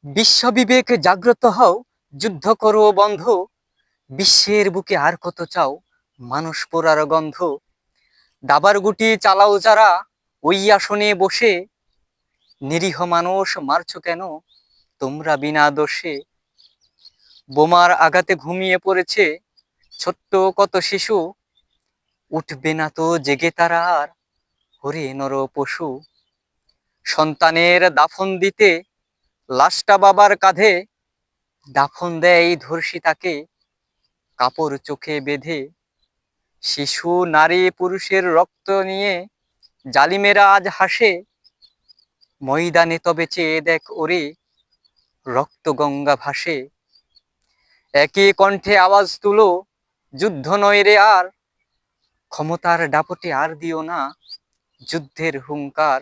বিশ্ববিবেক জাগ্রত হও, যুদ্ধ করো বন্ধ। বিশ্বের বুকে আর কত চাও, মানুষ পোড়ার গন্ধ। দাবার গুটি চালাও যারা, ওই আসনে বসে। নিরীহ মানুষ মারছো কেন তোমরা বিনা দোষে? বোমার আঘাতে ঘুমিয়ে পড়েছে ছোট্ট কত শিশু। উঠবে না তো জেগে তারা আর, হরে নর পশু। সন্তানের দাফন দিতে লাশটা বাবার কাঁধে, দাফন দেয় ধর্ষিতাকে কাপড় চোখে বেঁধে। শিশু নারী পুরুষের রক্ত নিয়ে জালিমেরা আজ হাসে। ময়দানে তবে চেয়ে দেখ ওরে, রক্ত গঙ্গা ভাসে। একই কণ্ঠে আওয়াজ তুলো, যুদ্ধ নয় রে আর। ক্ষমতার দাপটে আর দিও না যুদ্ধের হুঙ্কার।